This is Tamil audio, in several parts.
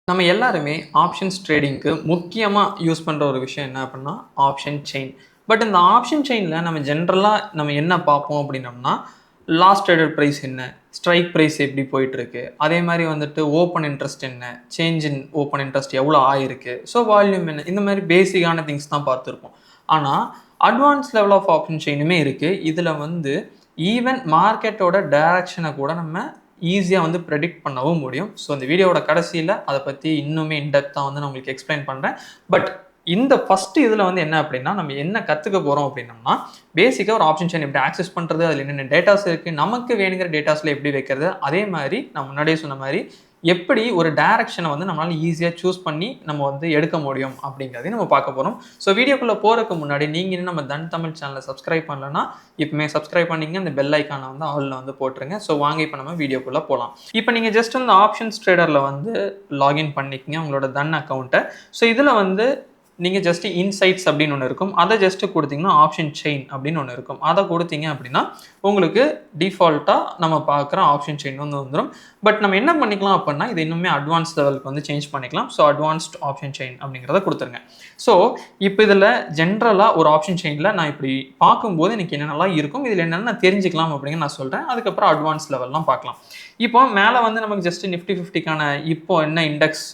நம்ம எல்லாருமே ஆப்ஷன்ஸ் ட்ரேடிங்க்கு முக்கியமா யூஸ் பண்ற ஒரு விஷயம் என்ன அப்படின்னா ஆப்ஷன் செயின். பட் இந்த ஆப்ஷன் செயின்ல நம்ம ஜென்ரலா நம்ம என்ன பார்ப்போம் அப்படின்னம்னா, லாஸ்ட் ட்ரேடட் பிரைஸ் என்ன? ஸ்ட்ரைக் பிரைஸ் எப்படி போயிட்டு இருக்கு? அதே மாரி வந்துட்டு ஓப்பன் இன்ட்ரெஸ்ட் என்ன? சேஞ்ச் இன் ஓப்பன் இன்ட்ரெஸ்ட் எவ்வளோ ஆயிருக்கு? ஸோ வால்யூம் என்ன? இந்த மாரி பேசிக்கான திங்ஸ் தான் பார்த்துருப்போம். ஆனா அட்வான்ஸ் லெவல் ஆஃப் ஆப்ஷன் செயினுமே இருக்கு. இதுல வந்து ஈவன் மார்க்கெட்டோட டைரக்ஷனை கூட நம்ம ஈஸியாக வந்து ப்ரெடிக்ட் பண்ணவும் முடியும். ஸோ இந்த வீடியோவோட கடைசியில் அதை பற்றி இன்னுமே இன்டெப்த்தாக வந்து நான் உங்களுக்கு எக்ஸ்பிளைன் பண்ணுறேன். பட் இந்த ஃபஸ்ட்டு இதில் வந்து என்ன அப்படின்னா, நம்ம என்ன கற்றுக்க போகிறோம் அப்படின்னம்னா, பேசிக்காக ஒரு ஆப்ஷன் செயின் எப்படி ஆக்சஸ் பண்ணுறது, அதில் என்னென்ன டேட்டாஸ் இருக்குது, நமக்கு வேணுங்கிற டேட்டாஸில் எப்படி வைக்கிறது, அதே மாதிரி நான் முன்னாடியே சொன்ன மாதிரி எப்படி ஒரு டைரக்ஷனை வந்து நம்மளால ஈஸியாக சூஸ் பண்ணி நம்ம வந்து எடுக்க முடியும் அப்படிங்கிறதையும் நம்ம பார்க்க போகிறோம். ஸோ வீடியோக்குள்ளே போகிறதுக்கு முன்னாடி நீங்கள் இன்னும் நம்ம தன் தமிழ் சேனலை சப்ஸ்கிரைப் பண்ணலன்னா இப்போமே சப்ஸ்கிரைப் பண்ணிங்க, இந்த பெல் ஐக்கானை வந்து ஆலில் வந்து போட்டுருங்க. ஸோ வாங்க இப்போ நம்ம வீடியோக்குள்ளே போகலாம். இப்போ நீங்கள் ஜஸ்ட் வந்து ஆப்ஷன்ஸ் ட்ரேடரில் வந்து லாகின் பண்ணிக்கிங்க உங்களோட தன் அக்கௌண்ட்டை. ஸோ இதில் வந்து நீங்கள் ஜஸ்ட் இன்சைட்ஸ் அப்படின்னு ஒன்று இருக்கும். அதை ஜஸ்ட் கொடுத்தீங்கன்னா ஆப்ஷன் செயின் அப்படின்னு ஒன்று இருக்கும். அதை கொடுத்தீங்க அப்படின்னா உங்களுக்கு டிஃபால்ட்டாக நம்ம பார்க்குற ஆப்ஷன் செயின் வந்து வந்துடும். பட் நம்ம என்ன பண்ணிக்கலாம் அப்படின்னா, இது இன்னுமே அட்வான்ஸ் லெவலுக்கு வந்து சேஞ்ச் பண்ணிக்கலாம். ஸோ அட்வான்ஸ்ட் ஆப்ஷன் செயின் அப்படிங்கிறத கொடுத்துருங்க. ஸோ இப்போ இதில் ஜென்ரலாக ஒரு ஆப்ஷன் செயினில் நான் இப்படி பார்க்கும்போது எனக்கு என்னென்னலாம் இருக்கும், இதில் என்னென்ன நான் தெரிஞ்சுக்கலாம் அப்படின்னு நான் சொல்கிறேன். அதுக்கப்புறம் அட்வான்ஸ் லெவல்லாம் பார்க்கலாம். இப்போ மேலே வந்து நமக்கு ஜஸ்ட் நிஃப்டி 50க்கான இப்போ என்ன இண்டெக்ஸ்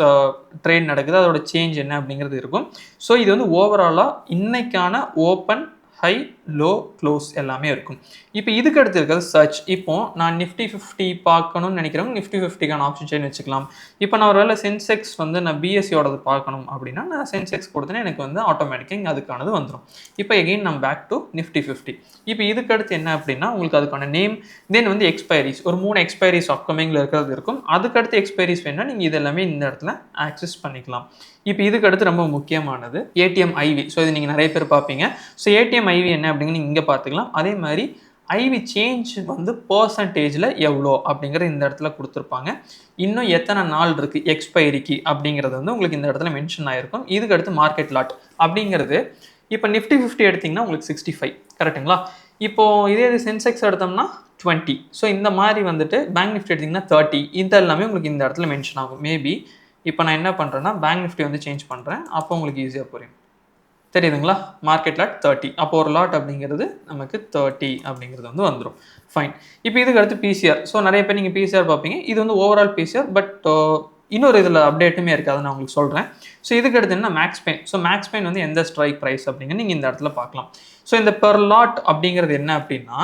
ட்ரேட் நடக்குது, அதோட சேஞ்ச் என்ன அப்படிங்கிறது இருக்கும். ஸோ இது வந்து ஓவராலாக இன்னைக்கான ஓப்பன், ஹை, லோ, க்ளோஸ் எல்லாமே இருக்கும். இப்போ இதுக்கு அடுத்து இருக்கிறது சர்ச். இப்போ நான் நிஃப்டி 50 பார்க்கணும்னு நினைக்கிறவங்க நிஃப்டி 50க்கான ஆப்ஷன் செயின் வச்சுக்கலாம். இப்போ நான் ஒரு வேளை சென்செக்ஸ் வந்து நான் பிஎஸ்சியோடது பார்க்கணும் அப்படின்னா நான் சென்செக்ஸ் கொடுத்தேன்னா எனக்கு வந்து ஆட்டோமேட்டிக்காக அதுக்கானது வந்துடும். இப்போ எகெயின் நம்ம பேக் டு நிஃப்டி 50. இப்போ இதுக்கு அடுத்து என்ன அப்படின்னா உங்களுக்கு அதுக்கான நேம், தென் வந்து எக்ஸ்பைரிஸ், ஒரு 3 எக்ஸ்பைரிஸ் அப்கமிங்கில் இருக்கிறது இருக்கும். அதுக்கடுத்து எக்ஸ்பைரிஸ் வேணால் நீங்கள் இதெல்லாமே இந்த இடத்துல ஆக்சஸ் பண்ணிக்கலாம். இப்போ இதுக்கு அடுத்து ரொம்ப முக்கியமானது ஏடிஎம் ஐவி. ஸோ இது நீங்கள் நிறைய பேர் பார்ப்பீங்க. ஸோ ஏடிஎம் ஐவி என்ன அப்படின்னு நீங்கள் இங்கே பார்த்துக்கலாம். அதே மாதிரி ஐவி சேஞ்ச் வந்து பர்சன்டேஜில் எவ்வளோ அப்படிங்கிறது இந்த இடத்துல கொடுத்துருப்பாங்க. இன்னும் எத்தனை நாள் இருக்குது எக்ஸ்பைரிக்கு அப்படிங்கிறது வந்து உங்களுக்கு இந்த இடத்துல மென்ஷன் ஆகிருக்கும். இதுக்கு அடுத்து மார்க்கெட் லாட் அப்படிங்கிறது இப்போ நிஃப்டி 50 எடுத்திங்கன்னா உங்களுக்கு 65 கரெக்டுங்களா. இப்போது இதே இது சென்செக்ஸ் எடுத்தோம்னா 20. ஸோ இந்த மாதிரி வந்துட்டு பேங்க் நிஃப்டி எடுத்திங்கன்னா 30. இது எல்லாமே உங்களுக்கு இந்த இடத்துல மென்ஷன் ஆகும். மேபி இப்போ நான் என்ன பண்ணுறேன்னா பேங்க் நிஃப்டி வந்து சேஞ்ச் பண்ணுறேன். அப்போ உங்களுக்கு ஈஸியாக புரியும். தெரியுதுங்களா? Market lot 30. அப்போ ஒரு லாட் அப்படிங்கிறது நமக்கு 30 அப்படிங்கிறது வந்து வந்துடும். ஃபைன். இப்போ இதுக்கு அடுத்து பிசிஆர். ஸோ நிறைய பேர் நீங்கள் பிசிஆர் பார்ப்பீங்க. இது வந்து ஓவரால் பிசிஆர். பட் இன்னொரு இதில் அப்டேட்டுமே இருக்குது, அதை நான் உங்களுக்கு சொல்கிறேன். ஸோ இதுக்கு அடுத்து என்ன max pain. So max pain வந்து எந்த ஸ்ட்ரைக் ப்ரைஸ் அப்படிங்கிறது நீங்கள் இந்த இடத்துல பார்க்கலாம். ஸோ இந்த பெர் லாட் அப்படிங்கிறது என்ன அப்படின்னா,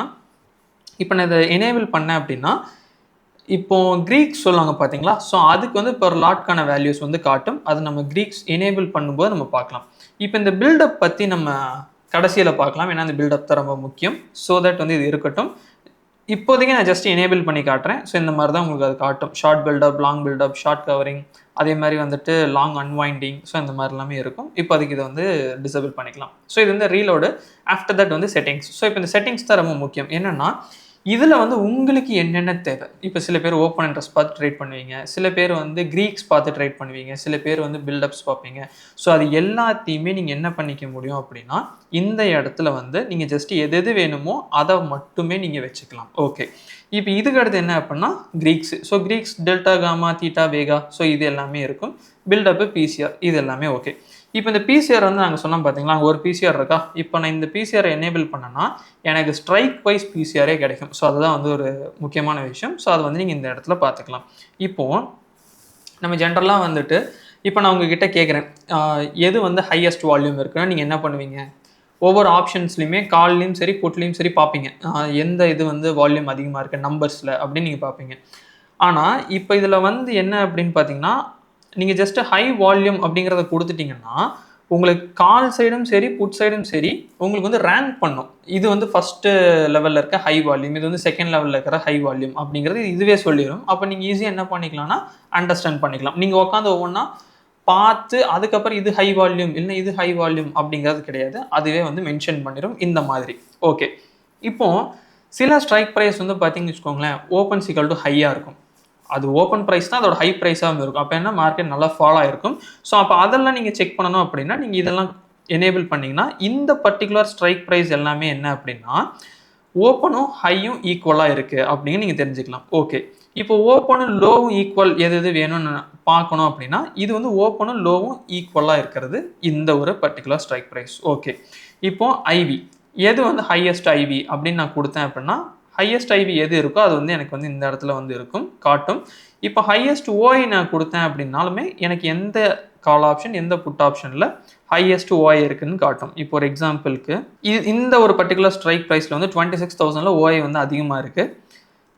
இப்போ நான் இதை எனேபிள் பண்ணேன் அப்படின்னா இப்போ க்ரீக்ஸ் சொல்லுவாங்க பார்த்தீங்களா. ஸோ அதுக்கு வந்து பெர் லாட்கான வேல்யூஸ் வந்து காட்டும். அது நம்ம க்ரீக்ஸ் எனேபிள் பண்ணும்போது நம்ம பார்க்கலாம். இப்போ இந்த பில்டப் பற்றி நம்ம கடைசியில் பார்க்கலாம். ஏன்னா இந்த பில்டப் தான் ரொம்ப முக்கியம். ஸோ தட் வந்து இது இருக்கட்டும். இப்போதைக்கு நான் ஜஸ்ட் எனேபிள் பண்ணி காட்டுறேன். ஸோ இந்த மாதிரி தான் உங்களுக்கு அது காட்டும். Short buildup, long buildup, short covering, அதே மாதிரி வந்துட்டு லாங் அன்வைண்டிங். ஸோ இந்த மாதிரி எல்லாமே இருக்கும். இப்போதைக்கு இதை வந்து டிசபிள் பண்ணிக்கலாம். ஸோ இது வந்து ரீலோடு. ஆஃப்டர் தட் வந்து செட்டிங்ஸ். ஸோ இப்போ இந்த செட்டிங்ஸ் தான் ரொம்ப முக்கியம். என்னென்னா இதில் வந்து உங்களுக்கு என்னென்ன தேவை. இப்போ சில பேர் ஓப்பன் இன்ட்ரெஸ்ட் பார்த்து ட்ரேட் பண்ணுவீங்க, சில பேர் வந்து க்ரீக்ஸ் பார்த்து ட்ரேட் பண்ணுவீங்க, சில பேர் வந்து பில்டப்ஸ் பார்ப்பீங்க. ஸோ அது எல்லாத்தையுமே நீங்கள் என்ன பண்ணிக்க முடியும் அப்படின்னா, இந்த இடத்துல வந்து நீங்கள் ஜஸ்ட் எது எது வேணுமோ அதை மட்டுமே நீங்கள் வச்சுக்கலாம். ஓகே. இப்போ இதுக்கு அடுத்து என்ன அப்படின்னா Greeks. So Greeks delta, gamma, theta, vega, so இது எல்லாமே இருக்கும். பில்டப்பு, பிசிஆர் இது எல்லாமே ஓகே. இப்போ இந்த பிசிஆர் வந்து நாங்கள் சொன்னோம் பார்த்தீங்களா, அங்கே ஒரு பிசிஆர் இருக்கா. இப்போ நான் இந்த பிசிஆரை எனேபிள் பண்ணேன்னா எனக்கு ஸ்ட்ரைக் வைஸ் பிசிஆரே கிடைக்கும். ஸோ அதுதான் வந்து ஒரு முக்கியமான விஷயம். ஸோ அது வந்து நீங்கள் இந்த இடத்துல பார்த்துக்கலாம். இப்போது நம்ம ஜென்ரலாக வந்துட்டு இப்போ நான் உங்ககிட்ட கேட்குறேன், எது வந்து ஹையஸ்ட் வால்யூம் இருக்குன்னா நீங்கள் என்ன பண்ணுவீங்க, ஒவ்வொரு ஆப்ஷன்ஸ்லையுமே கால்லையும் சரி புட்லையும் சரி பார்ப்பீங்க, எந்த இது வந்து வால்யூம் அதிகமாக இருக்குது நம்பர்ஸில் அப்படின்னு நீங்கள் பார்ப்பீங்க. ஆனால் இப்போ இதில் வந்து என்ன அப்படின்னு பார்த்தீங்கன்னா, நீங்கள் ஜஸ்ட்டு ஹை வால்யூம் அப்படிங்கிறத கொடுத்துட்டிங்கன்னா உங்களுக்கு கால் சைடும் சரி புட் சைடும் சரி உங்களுக்கு வந்து ரேங்க் பண்ணும். இது வந்து ஃபஸ்ட்டு லெவலில் இருக்க ஹை வால்யூம், இது வந்து செகண்ட் லெவலில் இருக்கிற ஹை வால்யூம் அப்படிங்கிறது இதுவே சொல்லிடும். அப்போ நீங்கள் ஈஸியாக என்ன பண்ணிக்கலாம்னா அண்டர்ஸ்டாண்ட் பண்ணிக்கலாம். நீங்கள் உட்காந்து ஒவ்வொன்றா பார்த்து அதுக்கப்புறம் இது ஹை வால்யூம் இல்லை இது ஹை வால்யூம் அப்படிங்கிறது கிடையாது. அதுவே வந்து மென்ஷன் பண்ணிடும் இந்த மாதிரி. ஓகே. இப்போது சில ஸ்ட்ரைக் ப்ரைஸ் வந்து பார்த்தீங்கன்னு வச்சுக்கோங்களேன், ஓப்பன் சிக்கல் டு ஹையாக இருக்கும். அது ஓப்பன் ப்ரைஸ் தான் அதோட ஹை ப்ரைஸாகவும் இருக்கும். அப்போ என்ன மார்க்கெட் நல்லா ஃபாலோ ஆகிருக்கும். ஸோ அப்போ அதெல்லாம் நீங்கள் செக் பண்ணணும் அப்படின்னா நீங்கள் இதெல்லாம் எனேபிள் பண்ணிங்கன்னா இந்த பர்டிகுலர் ஸ்ட்ரைக் ப்ரைஸ் எல்லாமே என்ன அப்படின்னா ஓப்பனும் ஹையும் ஈக்குவலாக இருக்குது அப்படின்னு நீங்கள் தெரிஞ்சுக்கலாம். ஓகே. இப்போ ஓப்பனும் லோவும் ஈக்குவல் எது எது வேணும்னு பார்க்கணும் அப்படின்னா இது வந்து ஓப்பனும் லோவும் ஈக்குவலாக இருக்கிறது இந்த ஒரு பர்டிகுலர் ஸ்ட்ரைக் ப்ரைஸ். ஓகே, இப்போ ஐவி எது வந்து ஹையஸ்ட் ஐவி அப்படின்னு நான் கொடுத்தேன் அப்படின்னா ஹையஸ்ட் ஐவி எது இருக்கோ அது வந்து எனக்கு வந்து இந்த இடத்துல வந்து இருக்கும் காட்டும். இப்போ ஹையஸ்ட் ஓஐ நான் கொடுத்தேன் அப்படின்னாலுமே எனக்கு எந்த கால் ஆப்ஷன் எந்த புட் ஆப்ஷனில் ஹையஸ்ட் ஓஐ இருக்குன்னு காட்டும். இப்போ ஒரு எக்ஸாம்பிளுக்கு இந்த ஒரு பர்டிகுலர் ஸ்ட்ரைக் ப்ரைஸில் வந்து 26,000 ஓஐ வந்து அதிகமாக இருக்குது.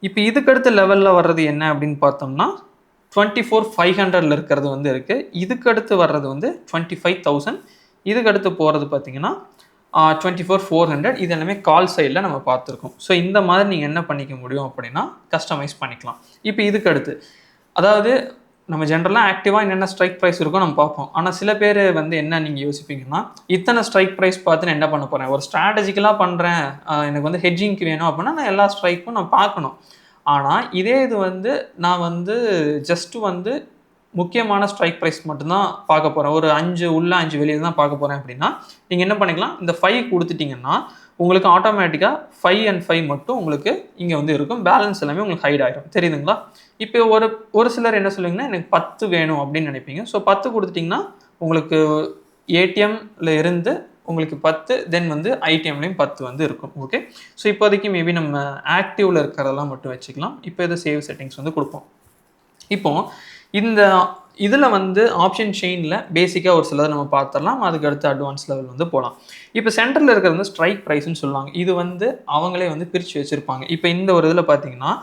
இப்போ இதுக்கடுத்த லெவலில் வர்றது என்ன அப்படின்னு பார்த்தோம்னா 24,500 இருக்கிறது வந்து இருக்குது. இதுக்கடுத்து வர்றது வந்து 25,000. இதுக்கடுத்து போகிறது பார்த்தீங்கன்னா 24,400. இது எல்லாமே கால் சைடில் நம்ம பார்த்துருக்கோம். ஸோ இந்த மாதிரி நீங்கள் என்ன பண்ணிக்க முடியும் அப்படின்னா கஸ்டமைஸ் பண்ணிக்கலாம். இப்போ இதுக்கு அடுத்து அதாவது நம்ம ஜென்ரலாக ஆக்டிவாக என்னென்ன ஸ்ட்ரைக் ப்ரைஸ் இருக்கோ நம்ம பார்ப்போம். ஆனால் சில பேர் வந்து என்ன நீங்கள் யோசிப்பீங்கன்னா இத்தனை ஸ்ட்ரைக் ப்ரைஸ் பார்த்து நான் என்ன பண்ண போகிறேன், ஒரு ஸ்ட்ராட்டஜிக்கலாக பண்ணுறேன், எனக்கு வந்து ஹெட்ஜிங்க்கு வேணும் அப்படின்னா நான் எல்லா ஸ்ட்ரைக்கும் நான் பார்க்கணும். ஆனால் இதே இது வந்து நான் வந்து ஜஸ்ட்டு வந்து முக்கியமான ஸ்ட்ரைக் ப்ரைஸ் மட்டும்தான் பார்க்க போகிறேன், ஒரு 5 உள்ள 5 வெளியே தான் பார்க்க போகிறேன் அப்படின்னா நீங்கள் என்ன பண்ணிக்கலாம், இந்த 5 கொடுத்துட்டிங்கன்னா உங்களுக்கு ஆட்டோமேட்டிக்காக 5 and 5 மட்டும் உங்களுக்கு இங்கே வந்து இருக்கும். பேலன்ஸ் எல்லாமே உங்களுக்கு ஹைட் ஆகிடும். தெரியுதுங்களா? இப்போ ஒரு சிலர் என்ன சொல்லுவீங்கன்னா எனக்கு 10 வேணும் அப்படின்னு நினைப்பீங்க. ஸோ 10 கொடுத்துட்டிங்கன்னா உங்களுக்கு ஏடிஎம்ல இருந்து உங்களுக்கு 10, தென் வந்து ஐடிஎம்லையும் 10 வந்து இருக்கும். ஓகே, ஸோ இப்போதைக்கு மேபி நம்ம ஆக்டிவில் இருக்கிறதெல்லாம் மட்டும் வச்சுக்கலாம். இப்போ இது சேவ் செட்டிங்ஸ் வந்து கொடுப்போம். இப்போ இந்த இதில் வந்து ஆப்ஷன் செயினில் பேசிக்காக ஒரு சிலதை நம்ம பார்த்துடலாம். அதுக்கு அடுத்து அட்வான்ஸ் லெவல் வந்து போகலாம். இப்போ சென்டரில் இருக்கிறது வந்து ஸ்ட்ரைக் ப்ரைஸ்ன்னு சொல்லுவாங்க. இது வந்து அவங்களே வந்து பிரித்து வச்சுருப்பாங்க. இப்போ இந்த ஒரு இதில் பார்த்தீங்கன்னா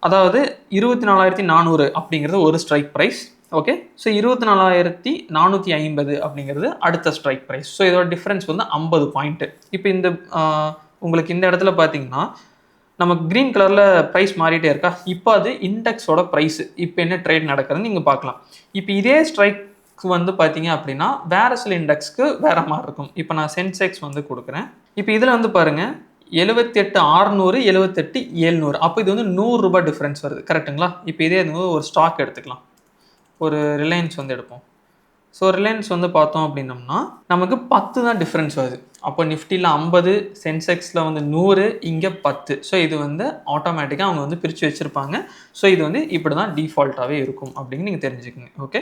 அதாவது 24,400 அப்படிங்கிறது ஒரு ஸ்ட்ரைக் ப்ரைஸ். ஓகே, ஸோ 24,450 அப்படிங்கிறது அடுத்த ஸ்ட்ரைக் ப்ரைஸ். ஸோ இதோட டிஃப்ரென்ஸ் வந்து 50 பாயிண்ட்டு. இப்போ இந்த உங்களுக்கு இந்த இடத்துல பார்த்தீங்கன்னா நமக்கு க்ரீன் கலரில் ப்ரைஸ் மாறிட்டே இருக்கா, இப்போ அது இண்டெக்ஸோட ப்ரைஸு இப்போ என்ன ட்ரேட் நடக்குதுன்னு நீங்கள் பார்க்கலாம். இப்போ இதே ஸ்ட்ரைக் வந்து பார்த்தீங்க அப்படின்னா வேறு சில இண்டெக்ஸ்க்கு வேறு மாதிரி இருக்கும். இப்போ நான் சென்செக்ஸ் வந்து கொடுக்குறேன். இப்போ இதில் வந்து பாருங்கள் 78,600 78,700. அப்போ இது வந்து 100 ரூபாய் டிஃப்ரென்ஸ் வருது. கரெக்டுங்களா? இப்போ இதே ஒரு ஸ்டாக் எடுத்துக்கலாம், ஒரு ரிலையன்ஸ் வந்து எடுப்போம். ஸோ ரிலையன்ஸ் வந்து பார்த்தோம் அப்படின்னம்னா நமக்கு 10 தான் டிஃப்ரென்ஸ் வருது. அப்போ நிஃப்டியில் 50, சென்செக்ஸில் வந்து 100, இங்கே 10. ஸோ இது வந்து ஆட்டோமேட்டிக்காக அவங்க வந்து பிரித்து வச்சுருப்பாங்க. ஸோ இது வந்து இப்படி தான் டிஃபால்ட்டாகவே இருக்கும் அப்படின்னு நீங்கள் தெரிஞ்சுக்கோங்க. ஓகே,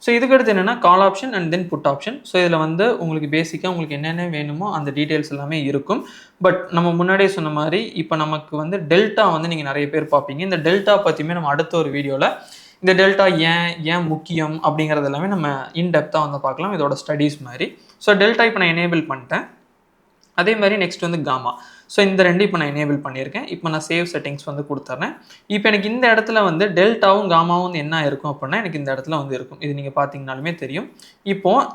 ஸோ இதுக்கடுத்து என்னென்னா call option and then put option. So இதில் வந்து உங்களுக்கு பேசிக்காக உங்களுக்கு என்னென்ன வேணுமோ அந்த டீட்டெயில்ஸ் எல்லாமே இருக்கும். பட் நம்ம முன்னாடியே சொன்ன மாதிரி இப்போ நமக்கு வந்து டெல்டா வந்து நீங்கள் நிறைய பேர் பார்ப்பீங்க. இந்த டெல்டா பற்றியுமே நம்ம அடுத்த ஒரு வீடியோவில் இந்த டெல்டா ஏன் முக்கியம் அப்படிங்கிறது எல்லாமே நம்ம இன்டெப்த்தாக வந்து பார்க்கலாம், இதோட ஸ்டடீஸ் மாதிரி. ஸோ டெல்டா இப்போ நான் எனேபிள் பண்ணிட்டேன். அதே மாதிரி நெக்ஸ்ட் வந்து காமா. ஸோ இந்த ரெண்டு இப்போ நான் எனேபிள் பண்ணியிருக்கேன். இப்போ நான் சேவ் செட்டிங்ஸ் வந்து கொடுத்துட்றேன். இப்போ எனக்கு இந்த இடத்துல வந்து டெல்டாவும் காமாவும் வந்து என்ன இருக்கும் அப்படின்னா எனக்கு இந்த இடத்துல வந்து இருக்கும். இது நீங்கள் பார்த்தீங்கனாலுமே தெரியும். இப்போது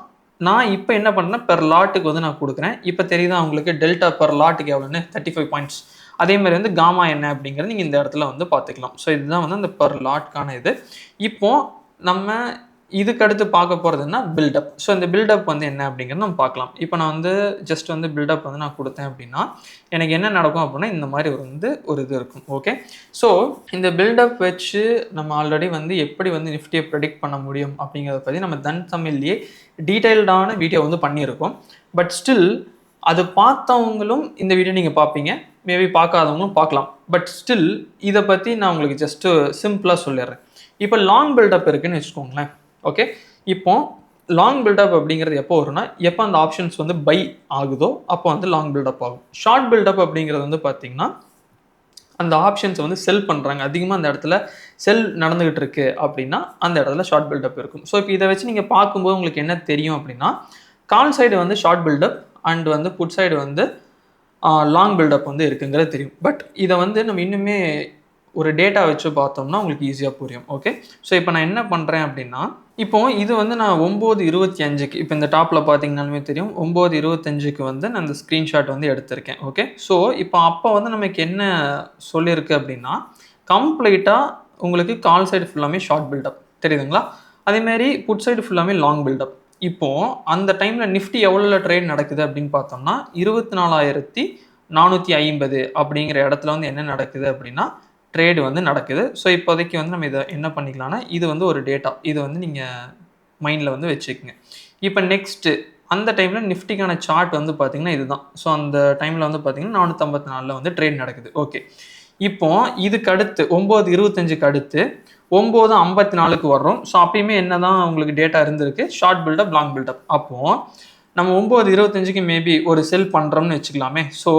நான் இப்போ என்ன பண்ணேன்னா பெர் லாட்டுக்கு வந்து நான் கொடுக்குறேன். இப்போ தெரியுதா உங்களுக்கு டெல்டா பெர் லாட்டுக்கு எவ்வளோன்னு 35 பாயிண்ட்ஸ். அதே மாதிரி வந்து காமா என்ன அப்படிங்கிறது நீங்கள் இந்த இடத்துல வந்து பார்த்துக்கலாம். ஸோ இதுதான் வந்து அந்த பெர் லாட்கான இது. இப்போது நம்ம இதுக்கு அடுத்து பார்க்க போகிறதுனா பில்டப். ஸோ இந்த பில்டப் வந்து என்ன அப்படிங்கிறது நம்ம பார்க்கலாம். இப்போ நான் வந்து ஜஸ்ட் வந்து பில்டப் வந்து நான் கொடுத்தேன் அப்படின்னா எனக்கு என்ன நடக்கும் அப்படின்னா இந்த மாதிரி ஒரு இது இருக்கும். ஓகே, ஸோ இந்த பில்டப் வச்சு நம்ம ஆல்ரெடி வந்து எப்படி வந்து நிஃப்டியை ப்ரெடிக்ட் பண்ண முடியும் அப்படிங்கிறத பற்றி நம்ம தன் தமிழ்லேயே டீட்டெயில்டான வீடியோ வந்து பண்ணியிருக்கோம். பட் ஸ்டில் அது பார்த்தவங்களும் இந்த வீடியோ நீங்கள் பார்ப்பீங்க, மேபி பார்க்காதவங்களும் பார்க்கலாம். பட் ஸ்டில் இதை பற்றி நான் உங்களுக்கு ஜஸ்ட்டு சிம்பிளாக சொல்லிடுறேன். இப்போ லாங் பில்டப் இருக்குதுன்னு வச்சுக்கோங்களேன். ஓகே, இப்போ லாங் பில்டப் அப்படிங்கிறது எப்போ வரும்னா எப்போ அந்த ஆப்ஷன்ஸ் வந்து பை ஆகுதோ அப்போ வந்து லாங் பில்டப் ஆகும். ஷார்ட் பில்டப் அப்படிங்கிறது வந்து பார்த்தீங்கன்னா அந்த ஆப்ஷன்ஸை வந்து செல் பண்ணுறாங்க, அதிகமாக அந்த இடத்துல செல் நடந்துகிட்டு இருக்கு அப்படின்னா அந்த இடத்துல ஷார்ட் பில்டப் இருக்கும். ஸோ இப்போ இதை வச்சு நீங்கள் பார்க்கும்போது உங்களுக்கு என்ன தெரியும் அப்படின்னா கால் சைடு வந்து ஷார்ட் பில்டப் அண்ட் வந்து புட் சைடு வந்து லாங் பில்டப் வந்து இருக்குங்கிறது தெரியும். பட் இதை வந்து நம்ம இன்னுமே ஒரு டேட்டா வச்சு பார்த்தோம்னா உங்களுக்கு ஈஸியாக புரியும். ஓகே, ஸோ இப்போ நான் என்ன பண்ணுறேன் அப்படின்னா இப்போ இது வந்து நான் 9:25க்கு இப்போ இந்த டாப்பில் பார்த்தீங்கன்னாலுமே தெரியும் 9:25க்கு வந்து நான் இந்த ஸ்க்ரீன்ஷாட் வந்து எடுத்திருக்கேன். ஓகே, ஸோ இப்போ அப்போ வந்து நமக்கு என்ன சொல்லியிருக்கு அப்படின்னா கம்ப்ளீட்டாக உங்களுக்கு கால் சைடு ஃபுல்லாமே ஷார்ட் பில்டப் தெரியுதுங்களா, அதேமாரி புட் சைடு ஃபுல்லாமே லாங் பில்டப். இப்போது அந்த டைமில் நிஃப்டி எவ்வளோ ட்ரேட் நடக்குது அப்படின்னு பார்த்தோம்னா 24,450 அப்படிங்கிற இடத்துல வந்து என்ன நடக்குது அப்படின்னா ட்ரேடு வந்து நடக்குது. ஸோ இப்போதைக்கு வந்து நம்ம இதை என்ன பண்ணிக்கலாம்னா இது வந்து ஒரு டேட்டா, இது வந்து நீங்கள் மைண்டில் வந்து வச்சுக்கோங்க. இப்போ நெக்ஸ்ட்டு அந்த டைமில் நிஃப்டிக்கான சார்ட் வந்து பார்த்திங்கன்னா இதுதான். ஸோ அந்த டைமில் வந்து பார்த்திங்கன்னா 454 வந்து ட்ரேட் நடக்குது. ஓகே, இப்போ இதுக்கு அடுத்து 9:25க்கு அடுத்து 9:54 வர்றோம். ஸோ அப்பயுமே என்ன தான் உங்களுக்கு டேட்டா இருந்திருக்கு, ஷார்ட் பில்டப், லாங் பில்டப். அப்போது நம்ம 9:25க்கு மேபி ஒரு செல் பண்ணுறோம்னு வச்சுக்கலாமே. ஸோ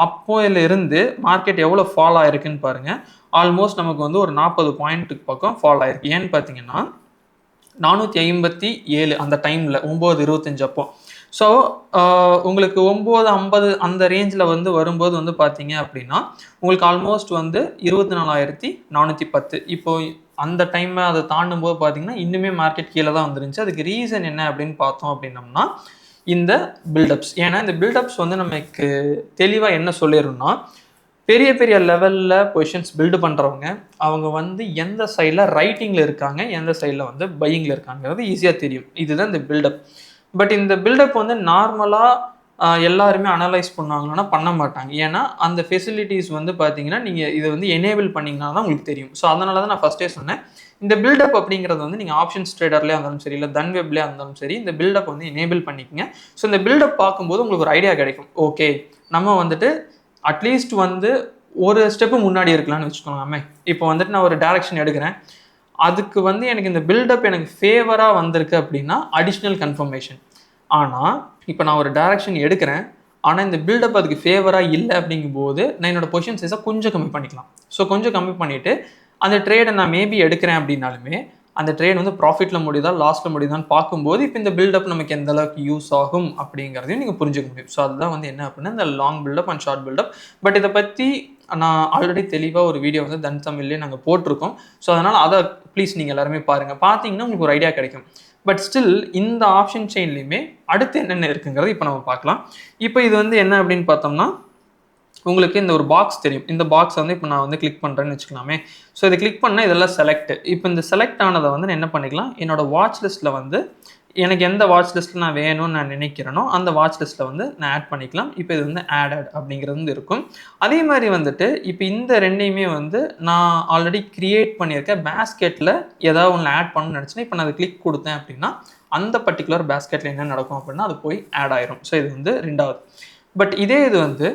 அப்போல இருந்து மார்க்கெட் எவ்வளோ ஃபால் ஆயிருக்குன்னு பாருங்கள். ஆல்மோஸ்ட் நமக்கு வந்து ஒரு 40 பாயிண்ட்டுக்கு பக்கம் ஃபால் ஆயிருக்கு. ஏன்னு பார்த்தீங்கன்னா 457 அந்த டைமில் 9:25 அப்போ. ஸோ உங்களுக்கு 9:50 அந்த ரேஞ்சில் வந்து வரும்போது வந்து பார்த்தீங்க அப்படின்னா உங்களுக்கு ஆல்மோஸ்ட் வந்து 24,410. இப்போ அந்த டைமை அதை தாண்டும் போது பார்த்தீங்கன்னா இன்னுமே மார்க்கெட் கீழே தான் வந்துருந்துச்சு. அதுக்கு ரீசன் என்ன அப்படின்னு பார்த்தோம் அப்படின்னம்னா இந்த பில்டப்ஸ். ஏன்னா இந்த பில்டப்ஸ் வந்து நமக்கு தெளிவாக என்ன சொல்லிடும்னா, பெரிய பெரிய லெவலில் பொசிஷன்ஸ் பில்டு பண்ணுறவங்க அவங்க வந்து எந்த சைடில் ரைட்டிங்கில் இருக்காங்க, எந்த சைடில் வந்து பையிங்கில் இருக்காங்கிறது ஈஸியாக தெரியும். இதுதான் இந்த பில்டப். பட் இந்த பில்டப் வந்து நார்மலாக எல்லாருமே அனலைஸ் பண்ணாங்கன்னா பண்ண மாட்டாங்க. ஏன்னா அந்த ஃபெசிலிட்டிஸ் வந்து பார்த்தீங்கன்னா நீங்கள் இதை வந்து எனேபிள் பண்ணிங்கன்னா தான் உங்களுக்கு தெரியும். ஸோ அதனால தான் நான் ஃபஸ்ட்டே சொன்னேன், இந்த பில்டப் அப்படிங்கிறது வந்து நீங்கள் ஆப்ஷன்ஸ் ட்ரேடர்லேயே இருந்தாலும் சரி, இல்லை தன் வெப்லேயே இருந்தாலும் சரி, இந்த பில்டப் வந்து எனேபிள் பண்ணிக்கங்க. ஸோ இந்த பில்டப் பார்க்கும்போது உங்களுக்கு ஒரு ஐடியா கிடைக்கும். ஓகே, நம்ம வந்துட்டு அட்லீஸ்ட் வந்து ஒரு ஸ்டெப்பு முன்னாடி இருக்கலாம்னு வச்சுக்கோங்களாமே. இப்போ வந்துட்டு நான் ஒரு டைரக்ஷன் எடுக்கிறேன், அதுக்கு வந்து எனக்கு இந்த பில்டப் எனக்கு ஃபேவராக வந்திருக்கு அப்படின்னா அடிஷ்னல் கன்ஃபர்மேஷன். ஆனால் இப்போ நான் ஒரு டைரக்ஷன் எடுக்கிறேன், ஆனால் இந்த பில்டப் அதுக்கு ஃபேவராக இல்லை அப்படிங்கும்போது நான் என்னோட பொசிஷன் சைஸை கொஞ்சம் கம்மி பண்ணிக்கலாம். ஸோ கொஞ்சம் கம்மி பண்ணிவிட்டு அந்த ட்ரேடை நான் மேபி எடுக்கிறேன் அப்படின்னாலுமே அந்த ட்ரேட் வந்து ப்ராஃபிட்டில் முடியுதா லாஸில் முடியுதான்னு பார்க்கும்போது இப்போ இந்த பில்டப் நமக்கு எந்த அளவுக்கு யூஸ் ஆகும் அப்படிங்கிறதையும் நீங்கள் புரிஞ்சுக்க முடியும். ஸோ அதுதான் வந்து என்ன அப்படின்னா இந்த long buildup and short buildup. But இதை பற்றி நான் ஆல்ரெடி தெளிவாக ஒரு வீடியோ வந்து தன் தமிழ்லேயே நாங்கள் போட்டிருக்கோம். ஸோ அதனால் அதை ப்ளீஸ் நீங்கள் எல்லாருமே பாருங்கள். பார்த்தீங்கன்னா உங்களுக்கு ஒரு ஐடியா கிடைக்கும். பட் ஸ்டில் இந்த ஆப்ஷன் செயின்லையுமே அடுத்து என்னென்ன இருக்குங்கிறது இப்போ நம்ம பார்க்கலாம். இப்போ இது வந்து என்ன அப்படின்னு பார்த்தோம்னா உங்களுக்கு இந்த ஒரு பாக்ஸ் தெரியும். இந்த பாக்ஸ் வந்து இப்போ நான் வந்து கிளிக் பண்ணுறேன்னு வச்சுக்கலாமே. ஸோ இதை கிளிக் பண்ணால் இதெல்லாம் செலக்ட். இப்போ இந்த செலக்ட் ஆனதை வந்து நான் என்ன பண்ணிக்கலாம், என்னோடய வாட்ச் லிஸ்ட்டில் வந்து எனக்கு எந்த வாட்ச் லிஸ்ட்டில் நான் வேணும்னு நான் நினைக்கிறேனோ அந்த வாட்ச் லிஸ்ட்டில் வந்து நான் ஆட் பண்ணிக்கலாம். இப்போ இது வந்து ஆடட் அப்படிங்கிறது வந்து இருக்கும். அதே மாதிரி வந்துட்டு இப்போ இந்த ரெண்டையுமே வந்து நான் ஆல்ரெடி க்ரியேட் பண்ணியிருக்கேன் பேஸ்கெட்டில் ஏதாவது ஒன்று ஆட் பண்ணணும்னு நினச்சினா இப்போ நான் அதை கிளிக் கொடுத்தேன் அப்படின்னா அந்த பர்டிகுலர் பேஸ்கெட்டில் என்ன நடக்கும் அப்படின்னா அது போய் ஆட் ஆயிரும். ஸோ இது வந்து ரெண்டாவது. பட் இதே இது வந்து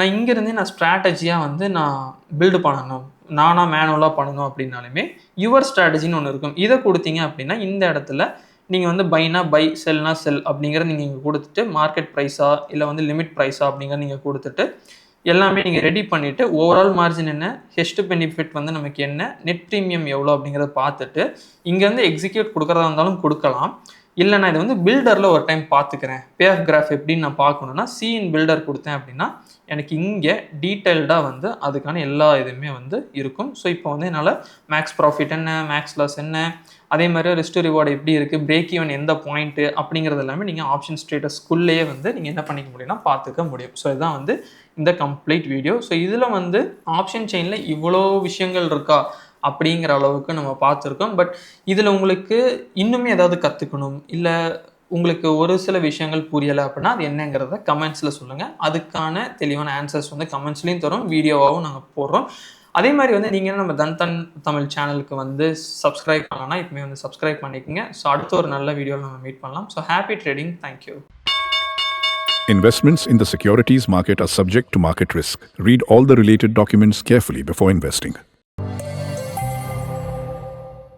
நான் இங்கேருந்தே நான் ஸ்ட்ராட்டஜியாக வந்து நான் பில்டு பண்ணணும், நானாக மேனுவலாக பண்ணணும் அப்படின்னாலுமே யுவர் ஸ்ட்ராட்டஜின்னு ஒன்று இருக்கும். இதை கொடுத்தீங்க அப்படின்னா இந்த இடத்துல நீங்கள் வந்து பைனா பை, செல்னா செல் அப்படிங்கிறத நீங்கள் இங்கே கொடுத்துட்டு மார்க்கெட் ப்ரைஸா இல்லை வந்து லிமிட் ப்ரைஸா அப்படிங்கிறத நீங்கள் கொடுத்துட்டு எல்லாமே நீங்கள் ரெடி பண்ணிவிட்டு ஓவரால் மார்ஜின் என்ன, ஹெஸ்ட் பெனிஃபிட் வந்து நமக்கு என்ன, நெட் ப்ரீமியம் எவ்வளோ அப்படிங்கிறத பார்த்துட்டு இங்கேருந்து எக்ஸிக்யூட் கொடுக்குறதா இருந்தாலும் கொடுக்கலாம். இல்லை நான் இதை வந்து பில்டரில் ஒரு டைம் பார்த்துக்கிறேன், பேஆஃப் கிராஃப் எப்படின்னு நான் பார்க்கணுன்னா சிஇன் பில்டர் கொடுத்தேன் அப்படின்னா எனக்கு இங்கே டீட்டெயில்டாக வந்து அதுக்கான எல்லா இதுவுமே வந்து இருக்கும். ஸோ இப்போ வந்து என்னால் மேக்ஸ் ப்ராஃபிட் என்ன, மேக்ஸ் லாஸ் என்ன, அதே மாதிரி ரிஸ்க் ரிவார்டு எப்படி இருக்குது, பிரேக் ஈவன் எந்த பாயிண்ட்டு அப்படிங்கிறது எல்லாமே நீங்கள் ஆப்ஷன் ஸ்டேட்டஸ்க்குள்ளேயே வந்து நீங்கள் என்ன பண்ணிக்க முடியும்னா பார்த்துக்க முடியும். ஸோ இதுதான் வந்து இந்த கம்ப்ளீட் வீடியோ. ஸோ இதில் வந்து ஆப்ஷன் செயினில் இவ்வளோ விஷயங்கள் இருக்கா அப்படிங்கிற அளவுக்கு நம்ம பார்த்துருக்கோம். பட் இதில் உங்களுக்கு இன்னுமே ஏதாவது கற்றுக்கணும், இல்லை உங்களுக்கு ஒரு சில விஷயங்கள் புரியலை அப்படின்னா அது என்னங்கிறத கமெண்ட்ஸில் சொல்லுங்கள். அதுக்கான தெளிவான ஆன்சர்ஸ் வந்து கமெண்ட்ஸ்லேயும் தரும், வீடியோவாகவும் நாங்கள் போடுறோம். அதே மாதிரி வந்து நீங்கள் நம்ம தன் தமிழ் சேனலுக்கு வந்து சப்ஸ்கிரைப் பண்ணலாம்னா இப்போமே வந்து சப்ஸ்கிரைப் பண்ணிக்கோங்க. ஸோ அடுத்த ஒரு நல்ல வீடியோவில் நம்ம மீட் பண்ணலாம். So happy trading. Thank you. Investments in the securities market are subject to market risk. Read all the related documents carefully before investing.